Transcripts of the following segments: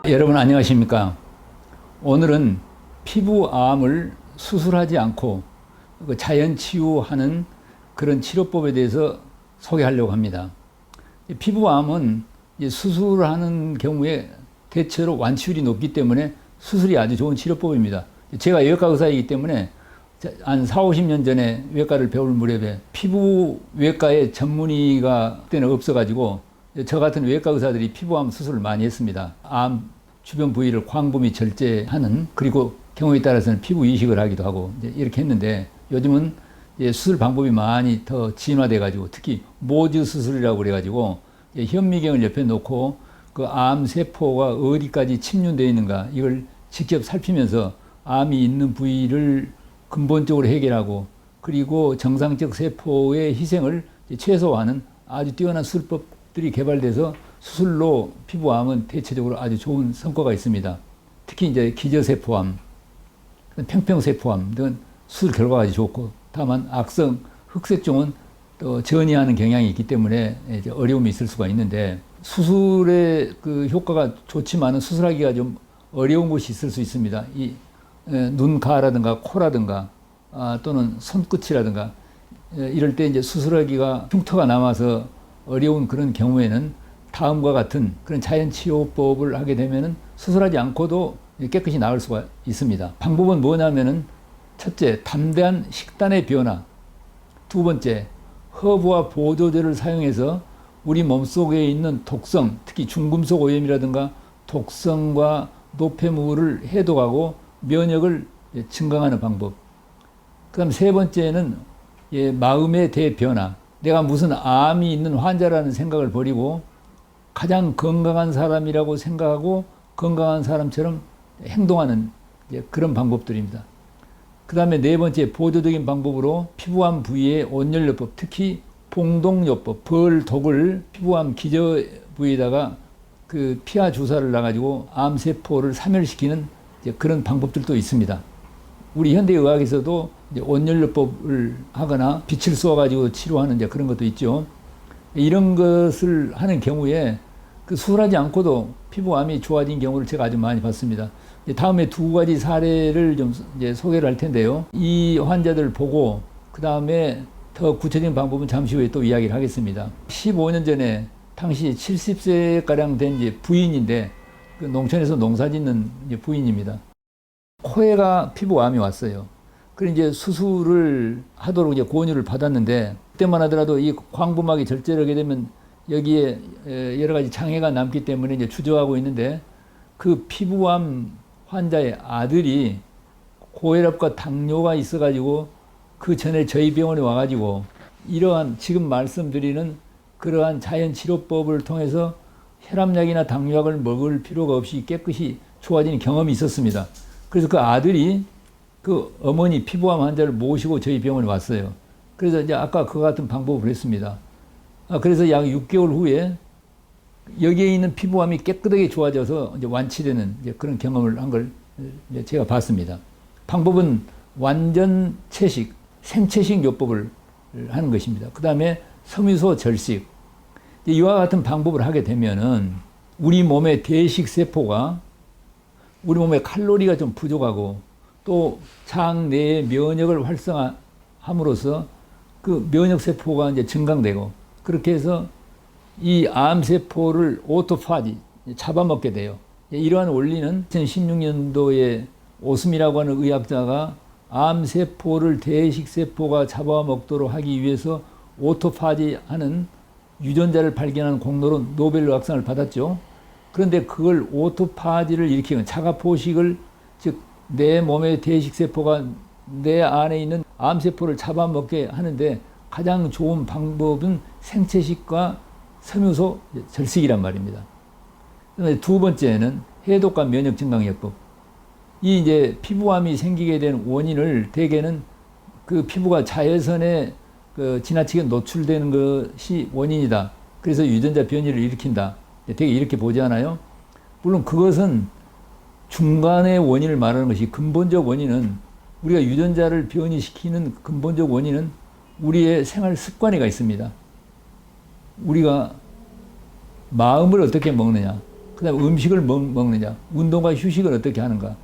여러분 안녕하십니까? 오늘은 피부암을 수술하지 않고 자연 치유하는 그런 치료법에 대해서 소개하려고 합니다. 피부암은 수술하는 경우에 대체로 완치율이 높기 때문에 수술이 아주 좋은 치료법입니다. 제가 외과 의사이기 때문에 한 4, 50년 전에 외과를 배울 무렵에 피부 외과의 전문의가 그때는 없어가지고 저 같은 외과 의사들이 피부암 수술을 많이 했습니다. 암 주변 부위를 광부 및 절제하는, 그리고 경우에 따라서는 피부 이식을 하기도 하고 이렇게 했는데, 요즘은 수술 방법이 많이 더 진화돼 가지고, 특히 모즈 수술이라고 그래 가지고 현미경을 옆에 놓고 그 암 세포가 어디까지 침륜되어 있는가 이걸 직접 살피면서 암이 있는 부위를 근본적으로 해결하고, 그리고 정상적 세포의 희생을 최소화하는 아주 뛰어난 수술법들이 개발돼서 수술로 피부암은 대체적으로 아주 좋은 성과가 있습니다. 특히 이제 기저세포암, 평평세포암 등은 수술 결과가 아주 좋고, 다만 악성 흑색종은 또 전이하는 경향이 있기 때문에 이제 어려움이 있을 수가 있는데, 수술의 그 효과가 좋지만은 수술하기가 좀 어려운 곳이 있을 수 있습니다. 이 눈가라든가 코라든가 또는 손끝이라든가 이럴 때 이제 수술하기가 흉터가 남아서 어려운 그런 경우에는 다음과 같은 그런 자연 치료법을 하게 되면은 수술하지 않고도 깨끗이 나을 수가 있습니다. 방법은 뭐냐면은, 첫째, 담대한 식단의 변화. 두 번째, 허브와 보조제를 사용해서 우리 몸속에 있는 독성, 특히 중금속 오염이라든가 독성과 노폐물을 해독하고 면역을 증강하는 방법. 그다음 세 번째는 마음의 대변화. 내가 무슨 암이 있는 환자라는 생각을 버리고 가장 건강한 사람이라고 생각하고 건강한 사람처럼 행동하는 그런 방법들입니다. 그 다음에 네 번째, 보조적인 방법으로 피부암 부위의 온열요법, 특히 봉동요법, 벌독을 피부암 기저 부위에다가 그 피하 주사를 놔가지고 암세포를 사멸시키는 그런 방법들도 있습니다. 우리 현대의학에서도 온열요법을 하거나 빛을 쏘아가지고 치료하는 그런 것도 있죠. 이런 것을 하는 경우에 그 수술하지 않고도 피부암이 좋아진 경우를 제가 아주 많이 봤습니다. 다음에 두 가지 사례를 좀 소개를 할 텐데요. 이 환자들 보고 그 다음에 더 구체적인 방법은 잠시 후에 또 이야기를 하겠습니다. 15년 전에 당시 70세가량 된 부인인데, 그 농촌에서 농사 짓는 부인입니다. 코에가 피부암이 왔어요. 그래서 이제 수술을 하도록 권유를 받았는데, 그때만 하더라도 이 광부막이 절제를 하게 되면 여기에 여러 가지 장애가 남기 때문에 이제 주저하고 있는데, 그 피부암 환자의 아들이 고혈압과 당뇨가 있어가지고 그 전에 저희 병원에 와가지고 이러한 지금 말씀드리는 그러한 자연 치료법을 통해서 혈압약이나 당뇨약을 먹을 필요가 없이 깨끗이 좋아지는 경험이 있었습니다. 그래서 그 아들이 그 어머니 피부암 환자를 모시고 저희 병원에 왔어요. 그래서 이제 아까 그와 같은 방법을 했습니다. 그래서 약 6개월 후에 여기에 있는 피부암이 깨끗하게 좋아져서 이제 완치되는 그런 경험을 한 걸 제가 봤습니다. 방법은 완전 채식, 생채식 요법을 하는 것입니다. 그 다음에 섬유소 절식. 이와 같은 방법을 하게 되면은 우리 몸의 대식 세포가, 우리 몸에 칼로리가 좀 부족하고 또 장 내의 면역을 활성화함으로써 그 면역 세포가 이제 증강되고, 그렇게 해서 이 암세포를 오토파지, 잡아먹게 돼요. 이러한 원리는 2016년도에 오스미라고 하는 의학자가 암세포를 대식세포가 잡아먹도록 하기 위해서 오토파지 하는 유전자를 발견한 공로로 노벨 의학상을 받았죠. 그런데 그걸 오토파지를 일으키는 자가포식을, 즉 내 몸의 대식세포가 내 안에 있는 암세포를 잡아먹게 하는데 가장 좋은 방법은 생채식과 섬유소 절식이란 말입니다. 두 번째는 해독과 면역 증강요법. 이 이제 피부암이 생기게 된 원인을 대개는 그 피부가 자외선에 그 지나치게 노출되는 것이 원인이다. 그래서 유전자 변이를 일으킨다. 되게 이렇게 보지 않아요? 물론 그것은 중간의 원인을 말하는 것이, 근본적 원인은, 우리가 유전자를 변이시키는 근본적 원인은 우리의 생활 습관에가 있습니다. 우리가 마음을 어떻게 먹느냐, 그다음에 음식을 먹느냐, 운동과 휴식을 어떻게 하는가,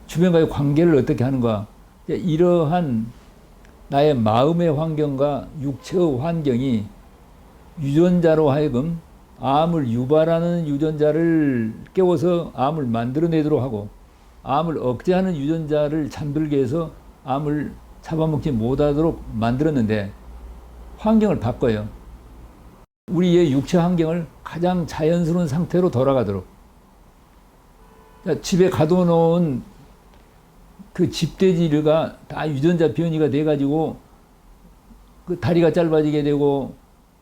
주변과의 관계를 어떻게 하는가, 이러한 나의 마음의 환경과 육체의 환경이 유전자로 하여금 암을 유발하는 유전자를 깨워서 암을 만들어내도록 하고, 암을 억제하는 유전자를 잠들게 해서 암을 잡아먹지 못하도록 만들었는데, 환경을 바꿔요. 우리의 육체 환경을 가장 자연스러운 상태로 돌아가도록. 집에 가둬놓은 그 집돼지가 다 유전자 변이가 돼가지고 그 다리가 짧아지게 되고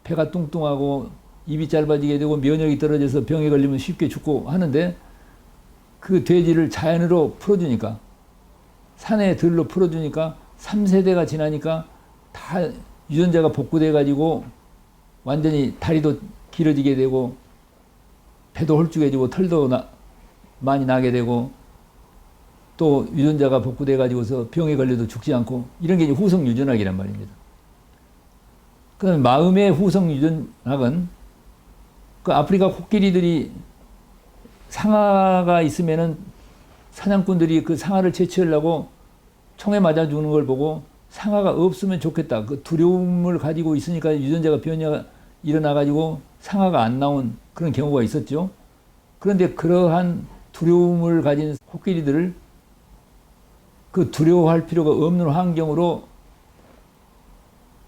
배가 뚱뚱하고 입이 짧아지게 되고 면역이 떨어져서 병에 걸리면 쉽게 죽고 하는데, 그 돼지를 자연으로 풀어주니까, 산에 들로 풀어주니까 3세대가 지나니까 다 유전자가 복구돼가지고 완전히 다리도 길어지게 되고 배도 홀쭉해지고 털도 많이 나게 되고, 또 유전자가 복구돼 가지고서 병에 걸려도 죽지 않고, 이런 게 이제 후성 유전학이란 말입니다. 그다음에 마음의 후성 유전학은 그 아프리카 코끼리들이 상아가 있으면은 사냥꾼들이 그 상아를 채취하려고 총에 맞아 죽는 걸 보고 상아가 없으면 좋겠다, 그 두려움을 가지고 있으니까 유전자가 변이가 일어나 가지고 상아가 안 나온 그런 경우가 있었죠. 그런데 그러한 두려움을 가진 코끼리들을 그 두려워할 필요가 없는 환경으로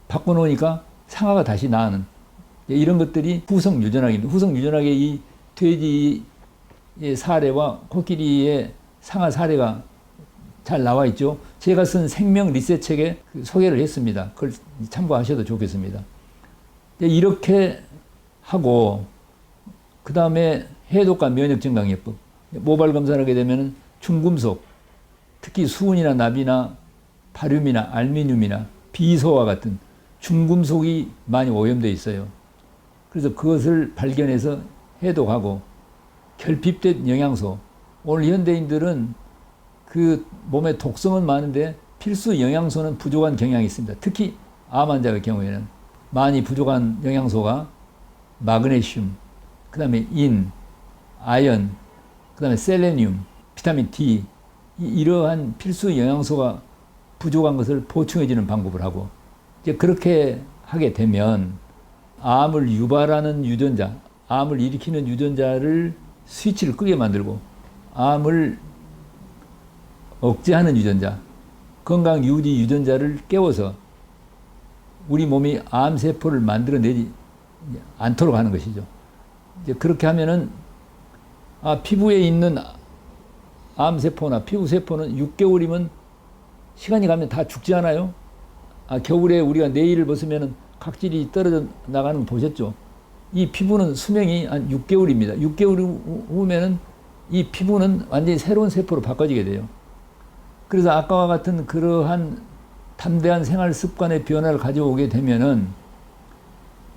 바꿔놓으니까 상아가 다시 나는, 이런 것들이 후성 유전학입니다. 후성 유전학의 이 돼지의 사례와 코끼리의 상아 사례가 잘 나와 있죠. 제가 쓴 생명 리셋 책에 소개를 했습니다. 그걸 참고하셔도 좋겠습니다. 이렇게 하고, 그 다음에 해독과 면역 증강요법, 모발 검사를 하게 되면 중금속, 특히 수은이나 납이나 바륨이나 알미늄이나 비소와 같은 중금속이 많이 오염되어 있어요. 그래서 그것을 발견해서 해독하고, 결핍된 영양소, 오늘 현대인들은 그 몸에 독성은 많은데 필수 영양소는 부족한 경향이 있습니다. 특히 암 환자의 경우에는 많이 부족한 영양소가 마그네슘, 그 다음에 인, 아연, 그 다음에 셀레늄, 비타민 D, 이러한 필수 영양소가 부족한 것을 보충해주는 방법을 하고, 이제 그렇게 하게 되면 암을 유발하는 유전자, 암을 일으키는 유전자를 스위치를 끄게 만들고, 암을 억제하는 유전자, 건강 유지 유전자를 깨워서 우리 몸이 암세포를 만들어내지 않도록 하는 것이죠. 이제 그렇게 하면은, 피부에 있는 암세포나 피부세포는 6개월이면 시간이 가면 다 죽지 않아요? 겨울에 우리가 내일을 벗으면 각질이 떨어져 나가는 거 보셨죠? 이 피부는 수명이 한 6개월입니다. 6개월 후면은 이 피부는 완전히 새로운 세포로 바꿔지게 돼요. 그래서 아까와 같은 그러한 담대한 생활 습관의 변화를 가져오게 되면은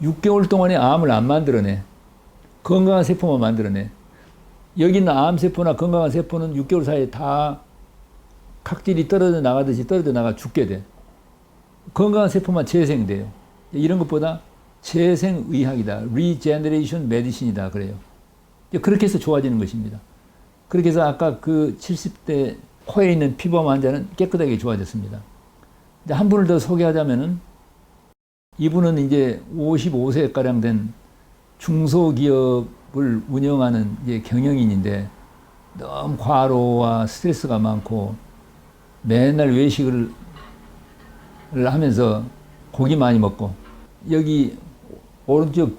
6개월 동안에 암을 안 만들어내. 건강한 세포만 만들어내. 여기 있는 암세포나 건강한 세포는 6개월 사이에 다 각질이 떨어져 나가듯이 떨어져 나가 죽게 돼. 건강한 세포만 재생돼요. 이런 것보다 재생의학이다, 리제너레이션 메디신이다 그래요. 그렇게 해서 좋아지는 것입니다. 그렇게 해서 아까 그 70대 코에 있는 피부암 환자는 깨끗하게 좋아졌습니다. 한 분을 더 소개하자면은, 이분은 이제 55세가량 된 중소기업을 운영하는 이제 경영인인데, 너무 과로와 스트레스가 많고 맨날 외식을 하면서 고기 많이 먹고, 여기 오른쪽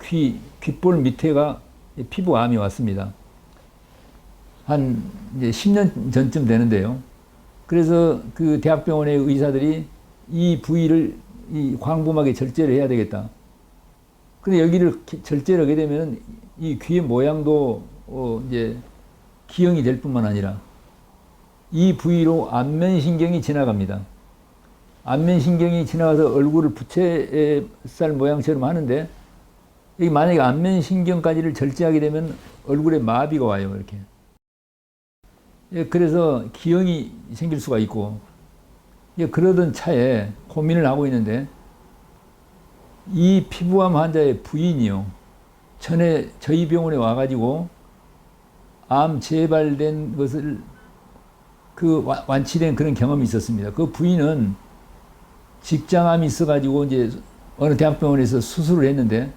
귓볼 밑에가 피부암이 왔습니다. 한 이제 10년 전쯤 되는데요. 그래서 그 대학병원의 의사들이 이 부위를 이 광범하게 절제를 해야 되겠다. 근데 여기를 절제를 하게 되면 이 귀의 모양도 이제 기형이 될 뿐만 아니라 이 부위로 안면신경이 지나갑니다. 안면신경이 지나가서 얼굴을 부채살 모양처럼 하는데, 여기 만약에 안면신경까지를 절제하게 되면 얼굴에 마비가 와요, 이렇게. 그래서 기형이 생길 수가 있고, 그러던 차에 고민을 하고 있는데, 이 피부암 환자의 부인이요, 전에 저희 병원에 와가지고 암 재발된 것을 그 완치된 그런 경험이 있었습니다. 그 부인은 직장암이 있어가지고 이제 어느 대학병원에서 수술을 했는데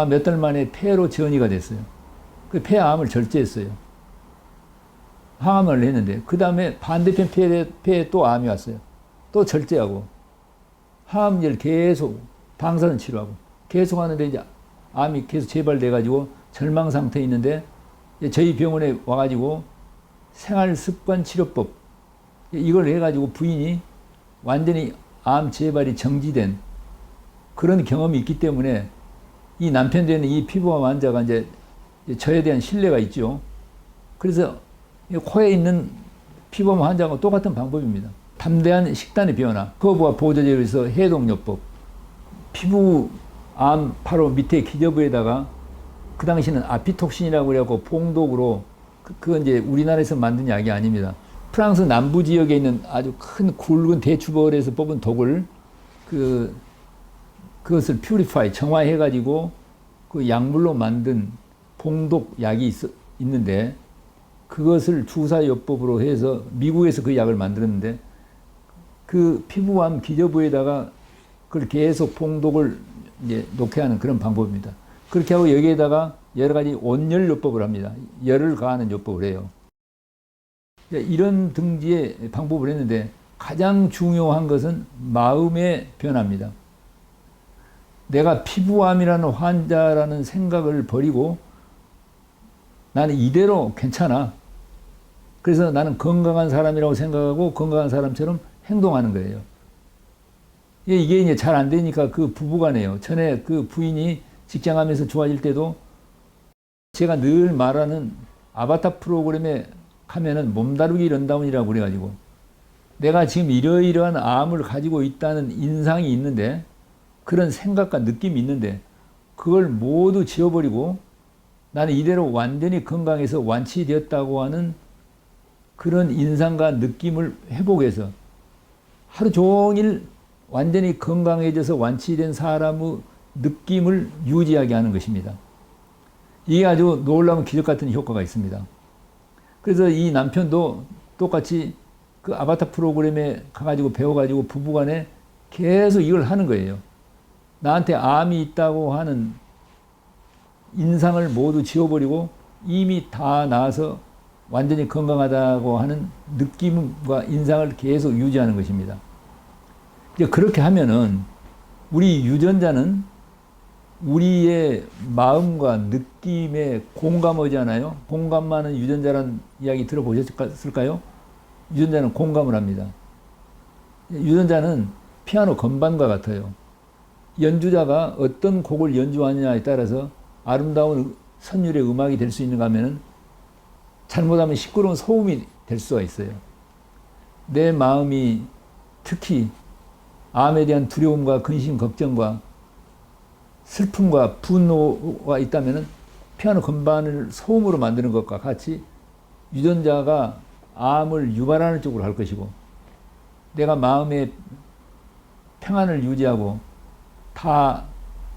몇 달 만에 폐로 전이가 됐어요. 그 폐암을 절제했어요. 항암을 했는데 그 다음에 반대편 폐에 또 암이 왔어요. 또 절제하고 항암제를 계속 방사선 치료하고 계속 하는데 이제 암이 계속 재발돼가지고 절망 상태에 있는데 저희 병원에 와가지고 생활습관치료법 이걸 해가지고 부인이 완전히 암 재발이 정지된 그런 경험이 있기 때문에 이 남편 되는 이 피부암 환자가 이제 저에 대한 신뢰가 있죠. 그래서 코에 있는 피부암 환자와 똑같은 방법입니다. 담대한 식단의 변화, 허브와 보조제로서 해독요법, 피부암 바로 밑에 기저부에다가 그 당시는 아피톡신이라고 그래갖고 봉독으로 그건 이제 우리나라에서 만든 약이 아닙니다. 프랑스 남부 지역에 있는 아주 큰 굵은 대추벌에서 뽑은 독을 그것을 퓨리파이 정화해가지고 그 약물로 만든 봉독 약이 있는데 그것을 주사요법으로 해서 미국에서 그 약을 만들었는데 그 피부암 기저부에다가 그걸 계속 봉독을 이제 놓게 하는 그런 방법입니다. 그렇게 하고 여기에다가 여러 가지 온열요법을 합니다. 열을 가하는 요법을 해요. 이런 등지의 방법을 했는데 가장 중요한 것은 마음의 변화입니다. 내가 피부암이라는 환자라는 생각을 버리고 나는 이대로 괜찮아. 그래서 나는 건강한 사람이라고 생각하고 건강한 사람처럼 행동하는 거예요. 이게 이제 잘 안 되니까 그 부부간에요. 전에 그 부인이 직장하면서 좋아질 때도 제가 늘 말하는 아바타 프로그램에 가면은 몸다루기 런다운이라고 그래가지고 내가 지금 이러이러한 암을 가지고 있다는 인상이 있는데 그런 생각과 느낌이 있는데 그걸 모두 지워버리고 나는 이대로 완전히 건강해서 완치되었다고 하는 그런 인상과 느낌을 회복해서 하루 종일 완전히 건강해져서 완치된 사람의 느낌을 유지하게 하는 것입니다. 이게 아주 놀라운 기적 같은 효과가 있습니다. 그래서 이 남편도 똑같이 그 아바타 프로그램에 가가지고 배워가지고 부부간에 계속 이걸 하는 거예요. 나한테 암이 있다고 하는 인상을 모두 지워버리고 이미 다 나아서 완전히 건강하다고 하는 느낌과 인상을 계속 유지하는 것입니다. 이제 그렇게 하면은 우리 유전자는 우리의 마음과 느낌에 공감하잖아요. 공감하는 유전자라는 이야기 들어보셨을까요? 유전자는 공감을 합니다. 유전자는 피아노 건반과 같아요. 연주자가 어떤 곡을 연주하느냐에 따라서 아름다운 선율의 음악이 될 수 있는가 하면은 잘못하면 시끄러운 소음이 될 수가 있어요. 내 마음이 특히 암에 대한 두려움과 근심, 걱정과 슬픔과 분노가 있다면 피아노 건반을 소음으로 만드는 것과 같이 유전자가 암을 유발하는 쪽으로 할 것이고 내가 마음의 평안을 유지하고 다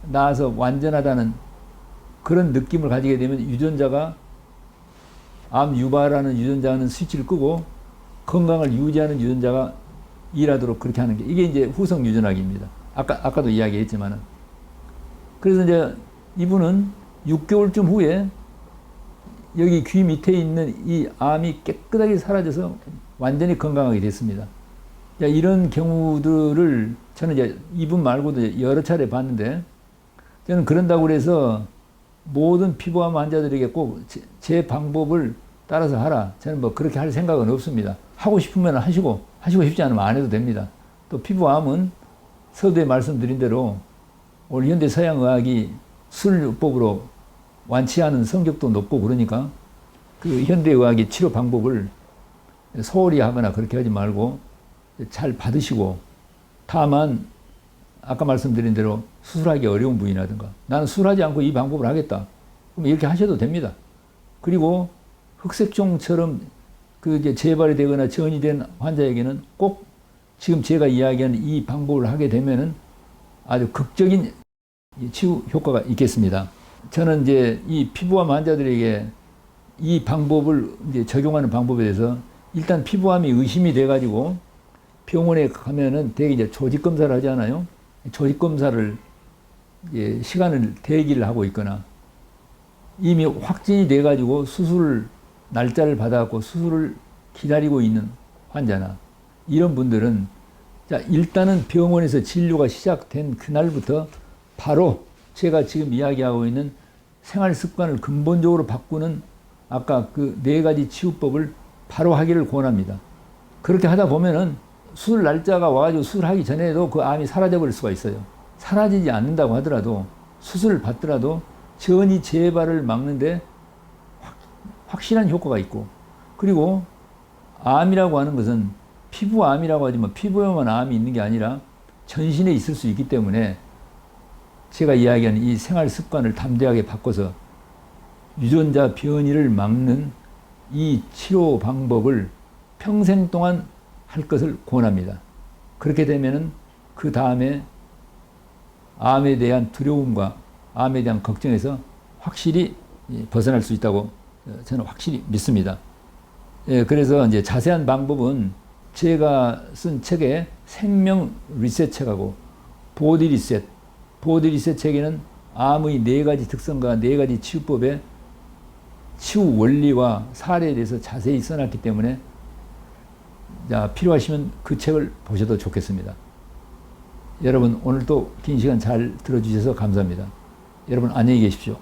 나아서 완전하다는 그런 느낌을 가지게 되면 유전자가 암 유발하는 유전자는 스위치를 끄고 건강을 유지하는 유전자가 일하도록 그렇게 하는 게 이게 이제 후성 유전학입니다. 아까도 이야기했지만은 그래서 이제 이분은 6개월쯤 후에 여기 귀 밑에 있는 이 암이 깨끗하게 사라져서 완전히 건강하게 됐습니다. 이런 경우들을 저는 이제 이분 말고도 여러 차례 봤는데 저는 그런다고 그래서 모든 피부암 환자들에게 꼭 제 방법을 따라서 하라. 저는 뭐 그렇게 할 생각은 없습니다. 하고 싶으면 하시고 싶지 않으면 안 해도 됩니다. 또 피부암은 서두에 말씀드린 대로 오늘 현대 서양의학이 수술요법으로 완치하는 성격도 높고 그러니까 그 현대의학의 치료 방법을 소홀히 하거나 그렇게 하지 말고 잘 받으시고 다만 아까 말씀드린 대로 수술하기 어려운 부위라든가 나는 수술하지 않고 이 방법을 하겠다. 그럼 이렇게 하셔도 됩니다. 그리고 흑색종처럼 그게 재발이 되거나 전이 된 환자에게는 꼭 지금 제가 이야기하는 이 방법을 하게 되면은 아주 극적인 치유 효과가 있겠습니다. 저는 이제 이 피부암 환자들에게 이 방법을 이제 적용하는 방법에 대해서 일단 피부암이 의심이 돼가지고 병원에 가면은 대개 이제 조직 검사를 하잖아요. 조직 검사를 시간을 대기를 하고 있거나 이미 확진이 돼가지고 수술 날짜를 받아갖고 수술을 기다리고 있는 환자나 이런 분들은 자, 일단은 병원에서 진료가 시작된 그날부터 바로 제가 지금 이야기하고 있는 생활 습관을 근본적으로 바꾸는 아까 그 4가지 치유법을 바로 하기를 권합니다. 그렇게 하다 보면은 수술 날짜가 와가지고 수술하기 전에도 그 암이 사라져버릴 수가 있어요. 사라지지 않는다고 하더라도 수술을 받더라도 전이 재발을 막는데 확실한 효과가 있고, 그리고 암이라고 하는 것은 피부암이라고 하지만 피부에만 암이 있는 게 아니라 전신에 있을 수 있기 때문에 제가 이야기하는 이 생활 습관을 담대하게 바꿔서 유전자 변이를 막는 이 치료 방법을 평생 동안 할 것을 권합니다. 그렇게 되면은 그 다음에 암에 대한 두려움과 암에 대한 걱정에서 확실히 벗어날 수 있다고 저는 확실히 믿습니다. 그래서 이제 자세한 방법은 제가 쓴 책에 생명 리셋 책하고 보디 리셋 책에는 암의 4가지 특성과 4가지 치유법의 치유 원리와 사례에 대해서 자세히 써놨기 때문에 필요하시면 그 책을 보셔도 좋겠습니다. 여러분 오늘도 긴 시간 잘 들어주셔서 감사합니다. 여러분 안녕히 계십시오.